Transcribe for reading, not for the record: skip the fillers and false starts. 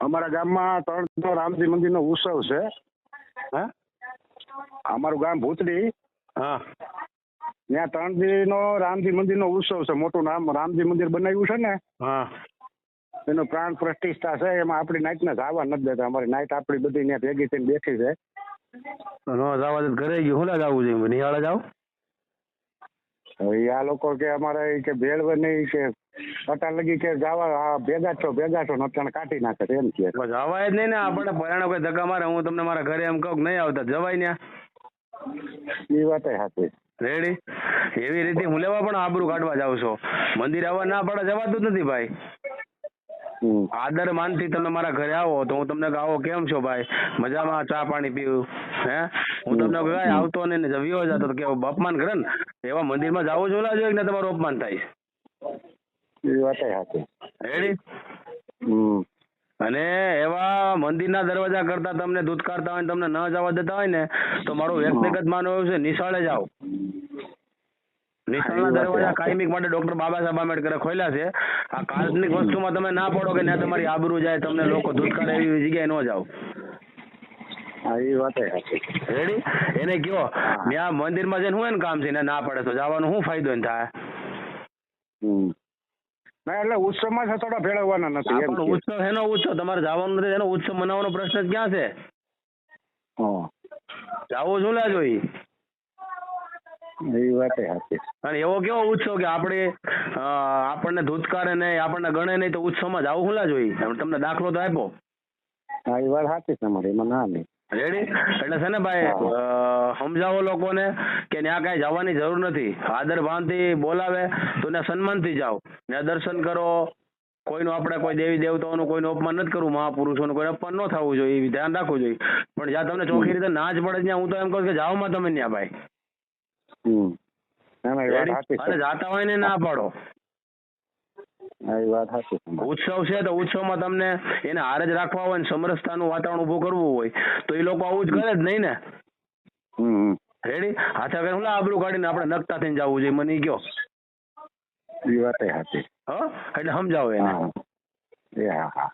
અમારા ગામમાં ત્રણ રામજી મંદિરનો ઉત્સવ છે. હા અમારું ગામ ભૂતડી, હા ત્યાં 3 દિવસનો રામજી મંદિરનો ઉત્સવ છે. મોટું નામ રામજી મંદિર બનાવ્યું છે ને, હા એનો પ્રાણ પ્રતિષ્ઠા છે. એમાં આપણી નાઈટને જવા નથી દેતા. અમારી નાઈટ આપણી બધી ત્યાં ભેગી થઈને બેઠી છે. નો જવા દે ઘરે ગયું હું જવું જોઈએ નિહાળે જાવ. હવે આ લોકો કે અમારે ઈ કે ભેળવે નહીં કે અટાણ લગી કે જવા ભેગા છો નટાણ કાઢી નાખે છે એમ કે. જવાય જ નહીં ને આપણે પરાણે કોઈ ધક્કા મારે હું તમને મારા ઘરે એમ કહું કે નહીં આવતા જવાય ને. એ વાત સાચી. રેડી એવી રીતે હું લેવા પણ આબરૂ કાઢવા જાવ છો. મંદિર આવવા ના પડે જવાતું જ નથી ભાઈ. આદર માનથી તમે મારા ઘરે આવો તો હું તમને આવો કેમ છો ભાઈ, મજામાં, ચા પાણી પીવું હે, હું તમને કઈ આવતો નહીં ને જવ્યો જતો તો કે અપમાન કરે ને એવા મંદિરમાં જવું જોલા જોઈએ ને તમારું અપમાન થાય. એ વાત સાચી. રેડી. અને એવા મંદિરના દરવાજા કરતા તમને ધૂતકારતા હોય ને તમને ન જવા દેતા હોય ને તો મારું વ્યક્તિગત માનવું એવું છે નિશાળે જાઓ. નિશાળના દરવાજા કાયમિક માટે ડોક્ટર બાબા સાહેબ આંબેડકરે ખોલ્યા છે. આ કાલ્પનિક વસ્તુમાં તમે ના પડો કે ત્યાં તમારી આબરૂ જાય, તમને લોકો ધૂતકારે એવી જગ્યાએ ન જાઓ. હા એ વાત સાચી. રેડી. એને કયો ત્યાં મંદિરમાં જઈને શું એને કામ છે ને ના પડે તો જવાનું શું ફાયદો એને થાય. ના એટલે ઉત્સવમાં થોડા ભેળવવાના નથી એમ. પણ ઉત્સવ એનો ઉત્સવ તમારે જવાનું નથી, એનો ઉત્સવ મનાવવાનો પ્રશ્ન જ ક્યાં છે. જાવું શું લાજો ઈ. એ વાત સાચી. અને એવો કેવો ઉત્સવ કે આપણને ધૂતકારે નહીં, આપણને ગણે નહીં તો ઉત્સવમાં જવું શું લાજો ઈ. તમને દાખલો તો આપ્યો. હા એ વાત સાચી તમારી, એમાં ના નહીં. રેડી. એટલે છે ને ભાઈ સમજાવો લોકોને કે ત્યાં કાંઈ જવાની જરૂર નથી. આદર ભાવથી બોલાવે તો ત્યાં સન્માનથી જાઓ, ત્યાં દર્શન કરો. કોઈનું આપણે કોઈ દેવી દેવતાઓનું કોઈનું અપમાન નથી કરવું, મહાપુરુષોનું કોઈ અપમાન ન થવું જોઈએ એ ધ્યાન રાખવું જોઈએ. પણ જ્યાં તમને ચોખ્ખી રીતે ના જ પડે ત્યાં હું તો એમ કહું કે જાઓમાં તમે ત્યાં ભાઈ. અને જાતા હોય ને ના પાડો. ઉત્સવ છે તો ઉત્સવમાં તમને એને હારે જ રાખવા હોય ને સમરસતાનું વાતાવરણ ઉભું કરવું હોય તો એ લોકો આવું જ કરે જ નહીં ને. રેડી. હાથે કરે હું આબરૂ કાઢીને આપણે નકતા થઈને જવું જોઈએ મને કયો. એ વાત સાચી. એટલે સમજાવો એને. હા.